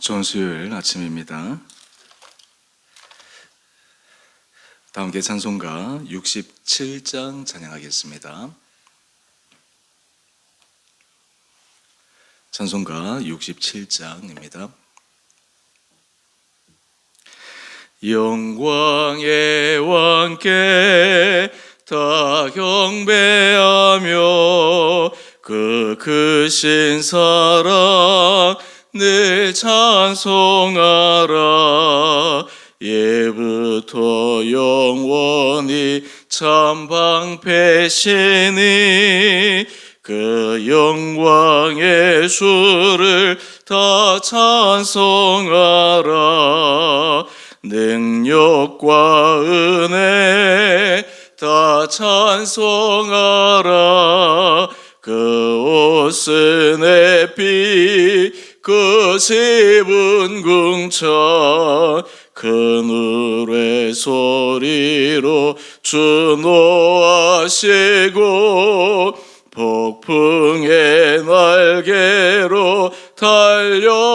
좋은 수요일 아침입니다. 다 함께 찬송가 67장 찬양하겠습니다. 찬송가 67장입니다. 영광의 왕께 다 경배하며 그 크신 사랑 늘 찬송하라. 예부터 영원히 참 방패시니 그 영광의 수를 다 찬송하라. 능력과 은혜 다 찬송하라. 그 옷은 햇빛 그 씹은 궁창 그 노래 소리로 주노하시고 폭풍의 날개로 달려가신다.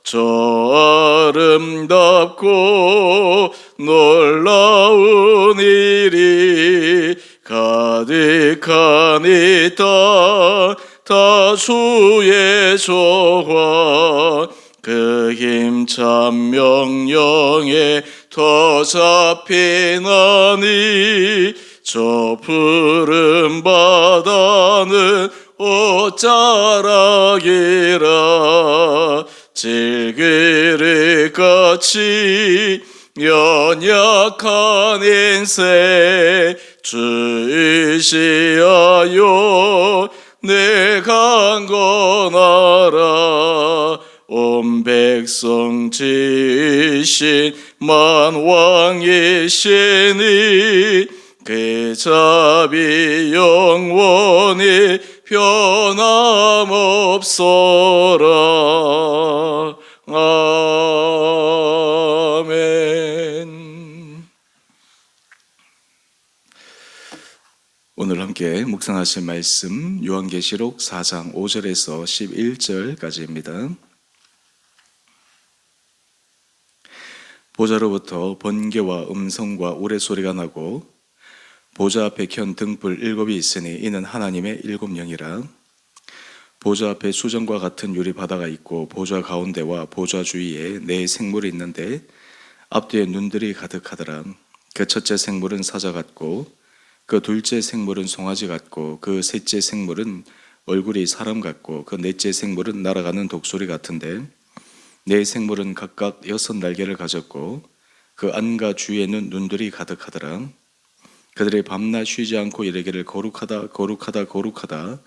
저 아름답고 놀라운 일이 가득한 이 땅 다 주의 조화 그 힘찬 명령에 더 잡히나니 저 푸른 바다는 옷자락이라. 질그릇같이 연약한 인생 주의시하여 내 강건하라. 온 백성 지으신 만왕이시니 그 자비 영원히 변함없어라. 아멘. 오늘 함께 묵상하실 말씀 요한계시록 4장 5절에서 11절까지입니다. 보좌로부터 번개와 음성과 우레소리가 나고 보좌 앞에 켠 등불 7이 있으니 이는 하나님의 7영이라. 보좌 앞에 수정과 같은 유리바다가 있고 보좌 가운데와 보좌 주위에 네 생물이 있는데 앞뒤에 눈들이 가득하더라. 그 첫째 생물은 사자 같고 그 둘째 생물은 송아지 같고 그 셋째 생물은 얼굴이 사람 같고 그 넷째 생물은 날아가는 독수리 같은데 네 생물은 각각 6 날개를 가졌고 그 안과 주위에는 눈들이 가득하더라. 그들이 밤낮 쉬지 않고 이르기를 거룩하다 거룩하다 거룩하다.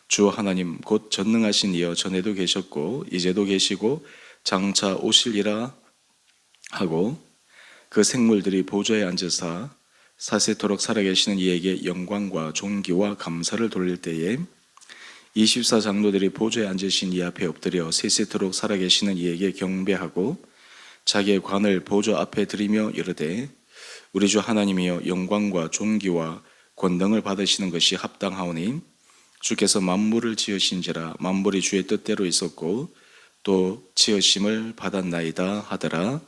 주 하나님 곧 전능하신 이여 전에도 계셨고 이제도 계시고 장차 오시리라 하고 그 생물들이 보좌에 앉으사 사세토록 살아계시는 이에게 영광과 존귀와 감사를 돌릴 때에 24장로들이 보좌에 앉으신 이 앞에 엎드려 세세토록 살아계시는 이에게 경배하고 자기의 관을 보좌 앞에 드리며 이르되 우리 주 하나님이여 영광과 존귀와 권능을 받으시는 것이 합당하오니 주께서 만물을 지으신지라 만물이 주의 뜻대로 있었고 또 지으심을 받았나이다 하더라.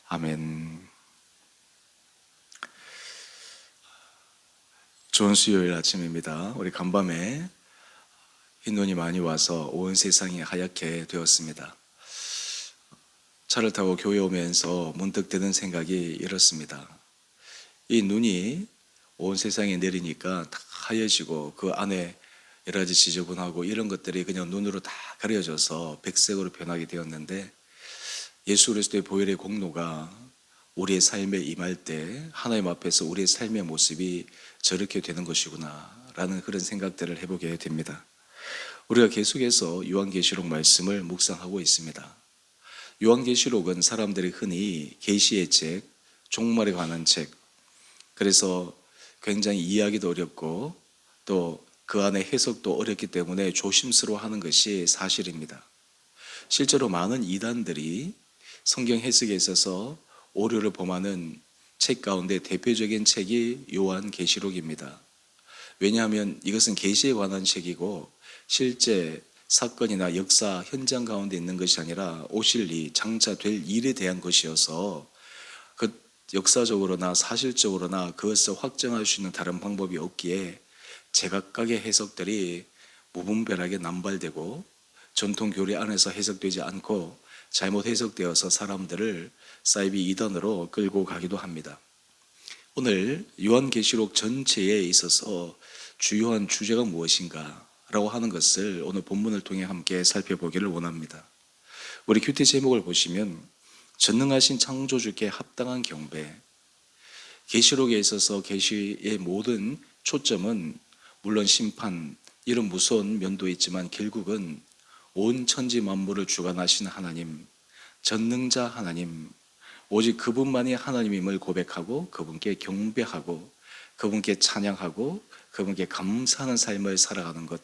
아멘. 좋은 수요일 아침입니다. 우리 간밤에 흰눈이 많이 와서 온 세상이 하얗게 되었습니다. 차를 타고 교회 오면서 문득 드는 생각이 이렇습니다. 이 눈이 온 세상에 내리니까 다 하얘지고 그 안에 여러 가지 지저분하고 이런 것들이 그냥 눈으로 다 가려져서 백색으로 변하게 되었는데 예수 그리스도의 보혈의 공로가 우리의 삶에 임할 때 하나님 앞에서 우리의 삶의 모습이 저렇게 되는 것이구나 라는 그런 생각들을 해보게 됩니다. 우리가 계속해서 요한계시록 말씀을 묵상하고 있습니다. 요한계시록은 사람들이 흔히 계시의 책, 종말에 관한 책, 그래서 굉장히 이해하기도 어렵고 또 그 안에 해석도 어렵기 때문에 조심스러워하는 것이 사실입니다. 실제로 많은 이단들이 성경 해석에 있어서 오류를 범하는 책 가운데 대표적인 책이 요한계시록입니다. 왜냐하면 이것은 계시에 관한 책이고 실제 사건이나 역사 현장 가운데 있는 것이 아니라 오실 일, 장차 될 일에 대한 것이어서 그 역사적으로나 사실적으로나 그것을 확정할 수 있는 다른 방법이 없기에 제각각의 해석들이 무분별하게 남발되고 전통 교리 안에서 해석되지 않고 잘못 해석되어서 사람들을 사이비 이단으로 끌고 가기도 합니다. 오늘 요한계시록 전체에 있어서 주요한 주제가 무엇인가 라고 하는 것을 오늘 본문을 통해 함께 살펴보기를 원합니다. 우리 큐티 제목을 보시면 전능하신 창조주께 합당한 경배. 계시록에 있어서 계시의 모든 초점은 물론 심판, 이런 무서운 면도 있지만 결국은 온 천지 만물을 주관하신 하나님, 전능자 하나님, 오직 그분만이 하나님임을 고백하고 그분께 경배하고 그분께 찬양하고 그분께 감사하는 삶을 살아가는 것.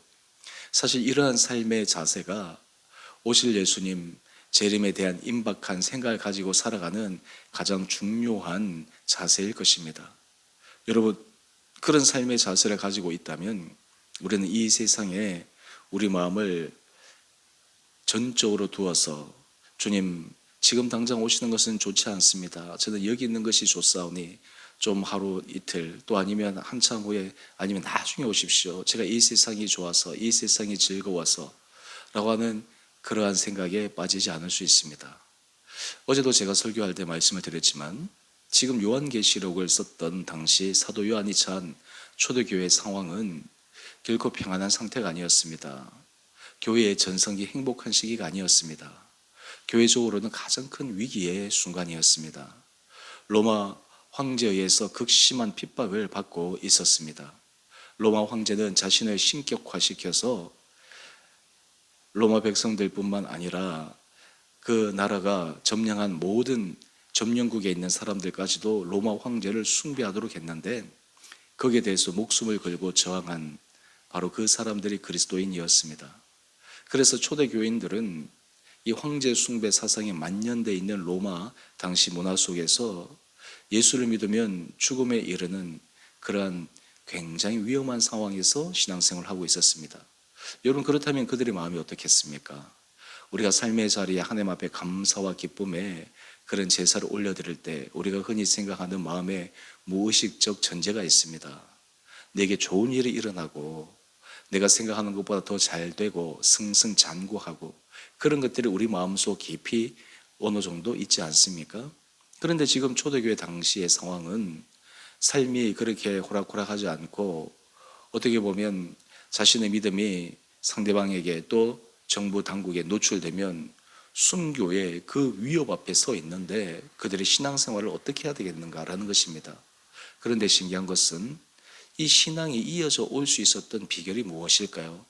사실 이러한 삶의 자세가 오실 예수님 재림에 대한 임박한 생각을 가지고 살아가는 가장 중요한 자세일 것입니다. 여러분, 그런 삶의 자세를 가지고 있다면 우리는 이 세상에 우리 마음을 전적으로 두어서 주님, 지금 당장 오시는 것은 좋지 않습니다. 저는 여기 있는 것이 좋사오니 좀 하루 이틀 또 아니면 한참 후에 아니면 나중에 오십시오. 제가 이 세상이 좋아서 이 세상이 즐거워서 라고 하는 그러한 생각에 빠지지 않을 수 있습니다. 어제도 제가 설교할 때 말씀을 드렸지만 지금 요한계시록을 썼던 당시 사도 요한이 처한 초대교회의 상황은 결코 평안한 상태가 아니었습니다. 교회의 전성기 행복한 시기가 아니었습니다. 교회적으로는 가장 큰 위기의 순간이었습니다. 로마 황제에 의해서 극심한 핍박을 받고 있었습니다. 로마 황제는 자신을 신격화시켜서 로마 백성들뿐만 아니라 그 나라가 점령한 모든 점령국에 있는 사람들까지도 로마 황제를 숭배하도록 했는데 거기에 대해서 목숨을 걸고 저항한 바로 그 사람들이 그리스도인이었습니다. 그래서 초대교인들은 이 황제 숭배 사상이 만연되어 있는 로마 당시 문화 속에서 예수를 믿으면 죽음에 이르는 그러한 굉장히 위험한 상황에서 신앙생활을 하고 있었습니다. 여러분, 그렇다면 그들의 마음이 어떻겠습니까? 우리가 삶의 자리에 하나님 앞에 감사와 기쁨에 그런 제사를 올려드릴 때 우리가 흔히 생각하는 마음에 무의식적 전제가 있습니다. 내게 좋은 일이 일어나고 내가 생각하는 것보다 더 잘 되고 승승장구하고 그런 것들이 우리 마음속 깊이 어느 정도 있지 않습니까? 그런데 지금 초대교회 당시의 상황은 삶이 그렇게 호락호락하지 않고 어떻게 보면 자신의 믿음이 상대방에게 또 정부 당국에 노출되면 순교의 그 위협 앞에 서 있는데 그들의 신앙생활을 어떻게 해야 되겠는가라는 것입니다. 그런데 신기한 것은 이 신앙이 이어져 올 수 있었던 비결이 무엇일까요?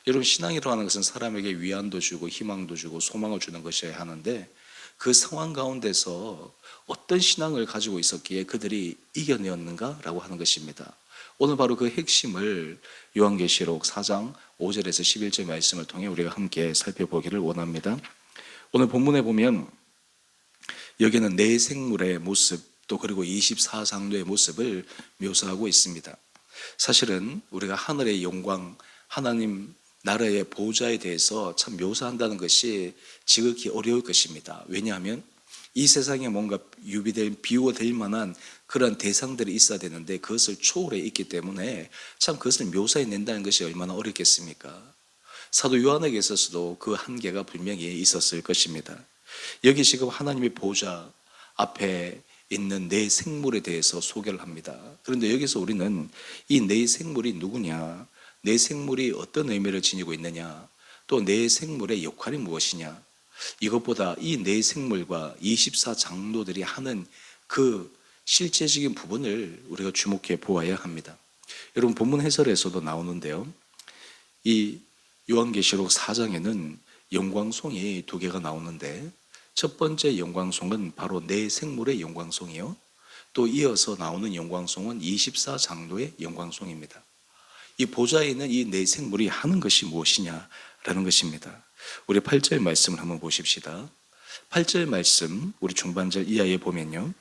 여러분, 신앙이라고 하는 것은 사람에게 위안도 주고 희망도 주고 소망을 주는 것이어야 하는데 그 상황 가운데서 어떤 신앙을 가지고 있었기에 그들이 이겨내었는가라고 하는 것입니다. 오늘 바로 그 핵심을 요한계시록 4장 5절에서 11절 말씀을 통해 우리가 함께 살펴보기를 원합니다. 오늘 본문에 보면 여기는 네 생물의 모습 또 그리고 24장로의 모습을 묘사하고 있습니다. 사실은 우리가 하늘의 영광, 하나님 나라의 보좌에 대해서 참 묘사한다는 것이 지극히 어려울 것입니다. 왜냐하면 이 세상에 뭔가 비유될 만한 그런 대상들이 있어야 되는데 그것을 초월해 있기 때문에 참 그것을 묘사해낸다는 것이 얼마나 어렵겠습니까? 사도 요한에게 있어서도 그 한계가 분명히 있었을 것입니다. 여기 지금 하나님의 보좌 앞에 있는 네 생물에 대해서 소개를 합니다. 그런데 여기서 우리는 이 네 생물이 누구냐, 네 생물이 어떤 의미를 지니고 있느냐, 또 네 생물의 역할이 무엇이냐, 이것보다 이 네 생물과 24장로들이 하는 그 실제적인 부분을 우리가 주목해 보아야 합니다. 여러분, 본문 해설에서도 나오는데요, 이 요한계시록 4장에는 영광송이 두 개가 나오는데 첫 번째 영광송은 바로 네 생물의 영광송이요, 또 이어서 나오는 영광송은 24장로의 영광송입니다. 이 보좌에 있는 이 네 생물이 하는 것이 무엇이냐라는 것입니다. 우리 8절 말씀을 한번 보십시다. 8절 말씀 우리 중반절 이하에 보면요,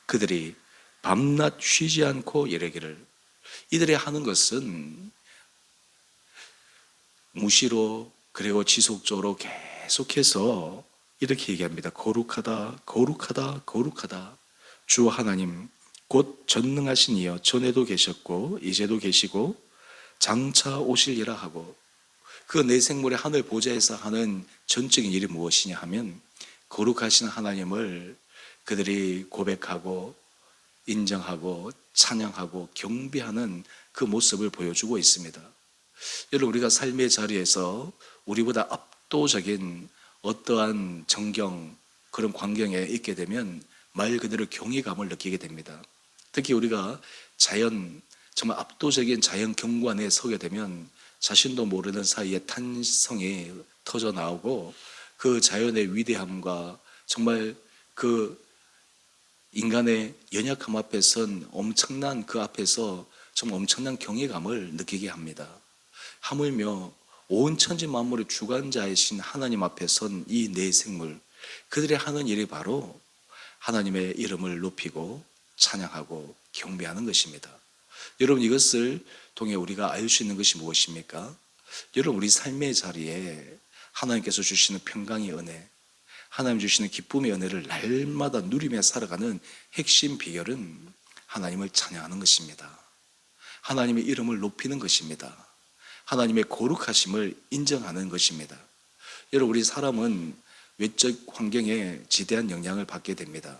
그들이 밤낮 쉬지 않고 이르기를, 이들이 하는 것은 무시로 그리고 지속적으로 계속해서 이렇게 얘기합니다. 거룩하다, 거룩하다, 거룩하다. 주 하나님, 곧 전능하신 이여, 전에도 계셨고 이제도 계시고 장차 오실이라 하고, 그 내 생물의 하늘 보좌에서 하는 전적인 일이 무엇이냐 하면 거룩하신 하나님을 그들이 고백하고 인정하고 찬양하고 경배하는 그 모습을 보여주고 있습니다. 여러분, 우리가 삶의 자리에서 우리보다 압도적인 어떠한 정경, 그런 광경에 있게 되면 말 그대로 경이감을 느끼게 됩니다. 특히 우리가 자연, 정말 압도적인 자연 경관에 서게 되면 자신도 모르는 사이에 탄성이 터져 나오고, 그 자연의 위대함과 정말 그 인간의 연약함 앞에선 엄청난, 그 앞에서 정말 엄청난 경외감을 느끼게 합니다. 하물며 온 천지 만물의 주관자이신 하나님 앞에 선 이 네 생물, 그들이 하는 일이 바로 하나님의 이름을 높이고 찬양하고 경배하는 것입니다. 여러분, 이것을 통해 우리가 알 수 있는 것이 무엇입니까? 여러분, 우리 삶의 자리에 하나님께서 주시는 평강의 은혜, 하나님 주시는 기쁨의 은혜를 날마다 누리며 살아가는 핵심 비결은 하나님을 찬양하는 것입니다. 하나님의 이름을 높이는 것입니다. 하나님의 거룩하심을 인정하는 것입니다. 여러분, 우리 사람은 외적 환경에 지대한 영향을 받게 됩니다.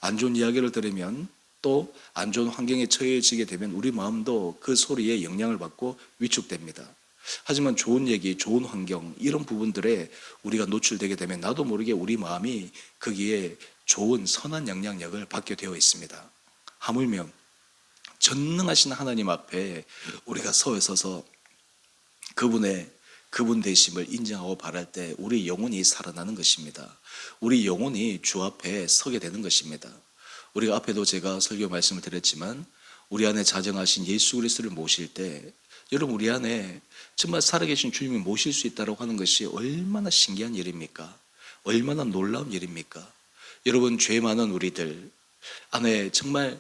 안 좋은 이야기를 들으면, 또 안 좋은 환경에 처해지게 되면 우리 마음도 그 소리에 영향을 받고 위축됩니다. 하지만 좋은 얘기, 좋은 환경, 이런 부분들에 우리가 노출되게 되면 나도 모르게 우리 마음이 거기에 좋은 선한 영향력을 받게 되어 있습니다. 하물며 전능하신 하나님 앞에 우리가 서서 그분 되심을 인정하고 바랄 때 우리 영혼이 살아나는 것입니다. 우리 영혼이 주 앞에 서게 되는 것입니다. 우리가 앞에도 제가 설교 말씀을 드렸지만, 우리 안에 자정하신 예수 그리스도를 모실 때, 여러분, 우리 안에 정말 살아계신 주님을 모실 수 있다고 하는 것이 얼마나 신기한 일입니까? 얼마나 놀라운 일입니까? 여러분, 죄 많은 우리들 안에 정말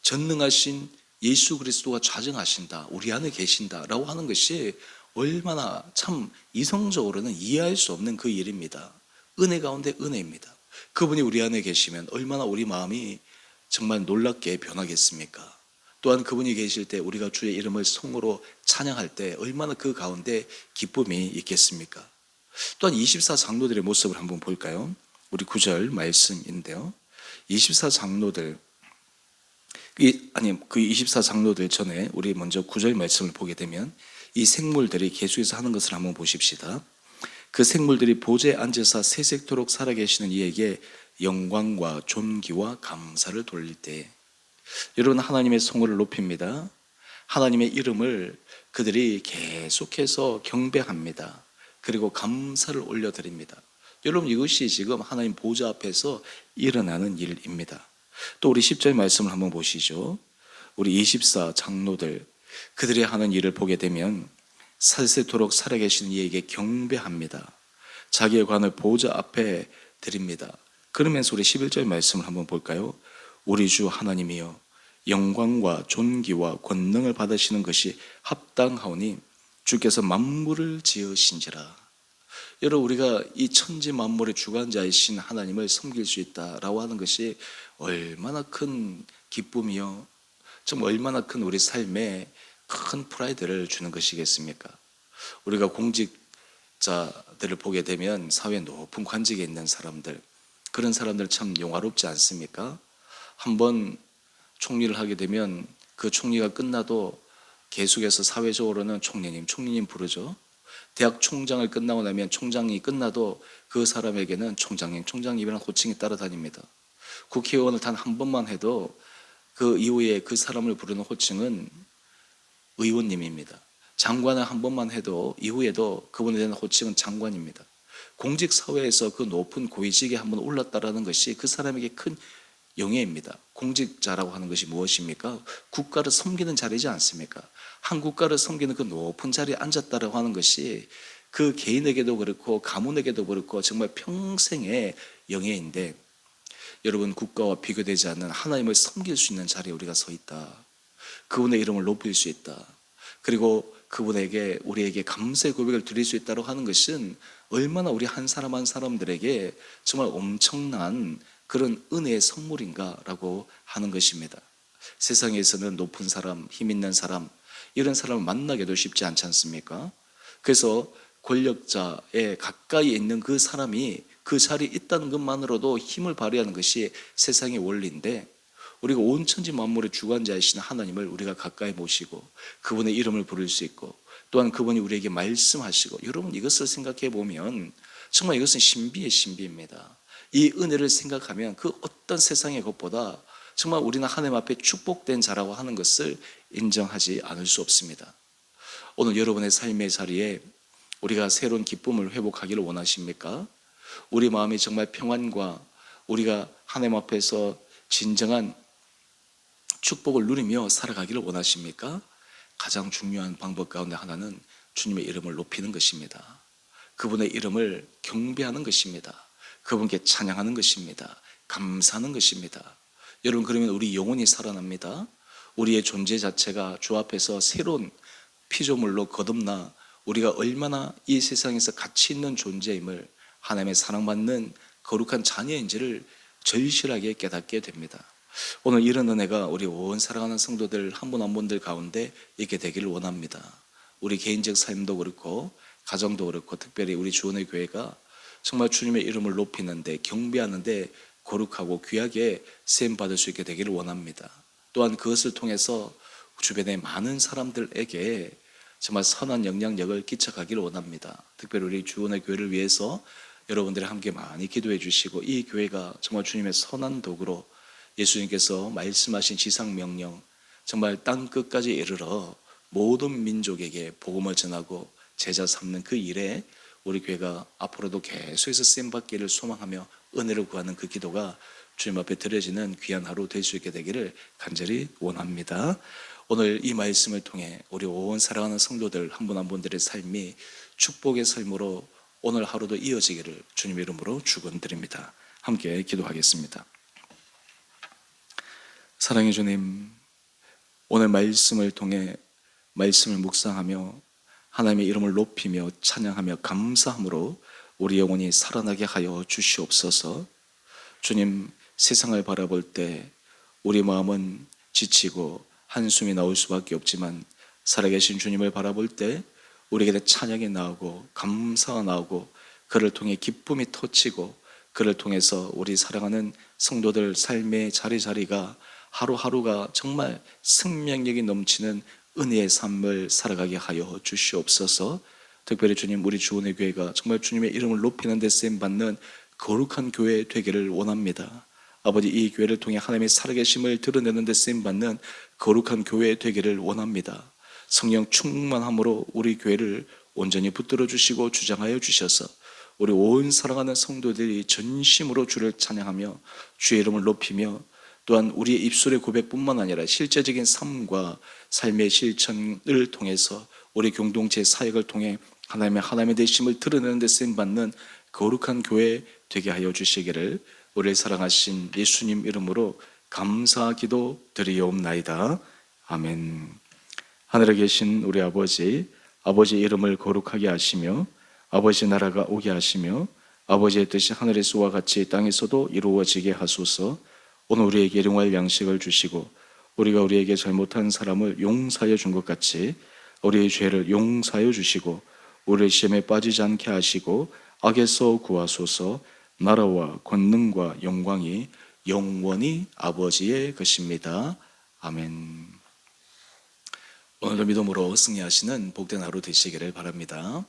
전능하신 예수 그리스도가 좌정하신다, 우리 안에 계신다라고 하는 것이 얼마나 참 이성적으로는 이해할 수 없는 그 일입니다. 은혜 가운데 은혜입니다. 그분이 우리 안에 계시면 얼마나 우리 마음이 정말 놀랍게 변하겠습니까? 또한 그분이 계실 때 우리가 주의 이름을 성으로 찬양할 때 얼마나 그 가운데 기쁨이 있겠습니까? 또한 24장로들의 모습을 한번 볼까요? 우리 9절 말씀인데요. 24장로들, 그 24장로들 전에 우리 먼저 9절 말씀을 보게 되면 이 생물들이 계속해서 하는 것을 한번 보십시다. 그 생물들이 보좌에 앉아서 세세토록 살아계시는 이에게 영광과 존귀와 감사를 돌릴 때, 여러분, 하나님의 성호를 높입니다. 하나님의 이름을 그들이 계속해서 경배합니다. 그리고 감사를 올려드립니다. 여러분, 이것이 지금 하나님 보좌 앞에서 일어나는 일입니다. 또 우리 10절 말씀을 한번 보시죠. 우리 24장로들, 그들이 하는 일을 보게 되면 살세토록 살아계시는 이에게 경배합니다. 자기의 관을 보좌 앞에 드립니다. 그러면서 우리 11절 말씀을 한번 볼까요? 우리 주 하나님이여, 영광과 존귀와 권능을 받으시는 것이 합당하오니 주께서 만물을 지으신지라. 여러분, 우리가 이 천지 만물의 주관자이신 하나님을 섬길 수 있다라고 하는 것이 얼마나 큰 기쁨이요, 좀 얼마나 큰 우리 삶에 큰 프라이드를 주는 것이겠습니까? 우리가 공직자들을 보게 되면 사회 높은 관직에 있는 사람들, 그런 사람들 참 영화롭지 않습니까? 한번 총리를 하게 되면 그 총리가 끝나도 계속해서 사회적으로는 총리님 부르죠. 대학 총장을 끝나고 나면 총장이 끝나도 그 사람에게는 총장님이라는 호칭이 따라다닙니다. 국회의원을 단 한 번만 해도 그 이후에 그 사람을 부르는 호칭은 의원님입니다. 장관을 한 번만 해도 이후에도 그분에 대한 호칭은 장관입니다. 공직사회에서 그 높은 고위직에 한번 올랐다라는 것이 그 사람에게 큰 영예입니다. 공직자라고 하는 것이 무엇입니까? 국가를 섬기는 자리지 않습니까? 한 국가를 섬기는 그 높은 자리에 앉았다라고 하는 것이 그 개인에게도 그렇고 가문에게도 그렇고 정말 평생의 영예인데, 여러분, 국가와 비교되지 않는 하나님을 섬길 수 있는 자리에 우리가 서 있다. 그분의 이름을 높일 수 있다. 그리고 그분에게 우리에게 감사의 고백을 드릴 수 있다고 하는 것은 얼마나 우리 한 사람 한 사람들에게 정말 엄청난 그런 은혜의 선물인가라고 하는 것입니다. 세상에서는 높은 사람, 힘 있는 사람, 이런 사람을 만나기도 쉽지 않지 않습니까? 그래서 권력자에 가까이 있는 그 사람이 그 자리에 있다는 것만으로도 힘을 발휘하는 것이 세상의 원리인데, 우리가 온 천지 만물의 주관자이신 하나님을 우리가 가까이 모시고 그분의 이름을 부를 수 있고, 또한 그분이 우리에게 말씀하시고, 여러분 이것을 생각해 보면 정말 이것은 신비의 신비입니다. 이 은혜를 생각하면 그 어떤 세상의 것보다 정말 우리는 하나님 앞에 축복된 자라고 하는 것을 인정하지 않을 수 없습니다. 오늘 여러분의 삶의 자리에 우리가 새로운 기쁨을 회복하기를 원하십니까? 우리 마음이 정말 평안과 우리가 하나님 앞에서 진정한 축복을 누리며 살아가기를 원하십니까? 가장 중요한 방법 가운데 하나는 주님의 이름을 높이는 것입니다. 그분의 이름을 경배하는 것입니다. 그분께 찬양하는 것입니다. 감사하는 것입니다. 여러분, 그러면 우리 영혼이 살아납니다. 우리의 존재 자체가 주 앞에서 새로운 피조물로 거듭나 우리가 얼마나 이 세상에서 가치 있는 존재임을, 하나님의 사랑받는 거룩한 자녀인지를 절실하게 깨닫게 됩니다. 오늘 이런 은혜가 우리 온 사랑하는 성도들 한 분 한 분들 가운데 있게 되기를 원합니다. 우리 개인적 삶도 그렇고 가정도 그렇고, 특별히 우리 주원의 교회가 정말 주님의 이름을 높이는데, 경배하는데 거룩하고 귀하게 쓰임받을 수 있게 되기를 원합니다. 또한 그것을 통해서 주변의 많은 사람들에게 정말 선한 영향력을 끼쳐가기를 원합니다. 특별히 우리 주원의 교회를 위해서 여러분들이 함께 많이 기도해 주시고, 이 교회가 정말 주님의 선한 도구로 예수님께서 말씀하신 지상명령, 정말 땅 끝까지 이르러 모든 민족에게 복음을 전하고 제자 삼는 그 일에 우리 교회가 앞으로도 계속해서 쓰임받기를 소망하며 은혜를 구하는 그 기도가 주님 앞에 드려지는 귀한 하루 될 수 있게 되기를 간절히 원합니다. 오늘 이 말씀을 통해 우리 온 사랑하는 성도들 한 분 한 분들의 삶이 축복의 삶으로 오늘 하루도 이어지기를 주님의 이름으로 축원드립니다. 함께 기도하겠습니다. 사랑의 주님, 오늘 말씀을 통해 말씀을 묵상하며 하나님의 이름을 높이며 찬양하며 감사함으로 우리 영혼이 살아나게 하여 주시옵소서. 주님, 세상을 바라볼 때 우리 마음은 지치고 한숨이 나올 수밖에 없지만, 살아계신 주님을 바라볼 때 우리에게 찬양이 나오고 감사가 나오고, 그를 통해 기쁨이 터치고, 그를 통해서 우리 사랑하는 성도들 삶의 자리자리가 하루하루가 정말 생명력이 넘치는 은혜의 삶을 살아가게 하여 주시옵소서. 특별히 주님, 우리 주원의 교회가 정말 주님의 이름을 높이는 데 쓰임받는 거룩한 교회 되기를 원합니다. 아버지, 이 교회를 통해 하나님의 살아계심을 드러내는 데 쓰임받는 거룩한 교회 되기를 원합니다. 성령 충만함으로 우리 교회를 온전히 붙들어 주시고 주장하여 주셔서 우리 온 사랑하는 성도들이 전심으로 주를 찬양하며 주의 이름을 높이며, 또한 우리의 입술의 고백뿐만 아니라 실제적인 삶과 삶의 실천을 통해서 우리 공동체 사역을 통해 하나님의 되심을 드러내는 데 쓰임받는 거룩한 교회 되게 하여 주시기를 우리를 사랑하신 예수님 이름으로 감사기도 드리옵나이다. 아멘. 하늘에 계신 우리 아버지, 아버지의 이름을 거룩하게 하시며 아버지 나라가 오게 하시며 아버지의 뜻이 하늘에서와 같이 땅에서도 이루어지게 하소서. 오늘 우리에게 일용할 양식을 주시고 우리가 우리에게 잘못한 사람을 용서하여 준 것 같이 우리의 죄를 용서하여 주시고 우리의 시험에 빠지지 않게 하시고 악에서 구하소서. 나라와 권능과 영광이 영원히 아버지의 것입니다. 아멘. 오늘도 믿음으로 승리하시는 복된 하루 되시기를 바랍니다.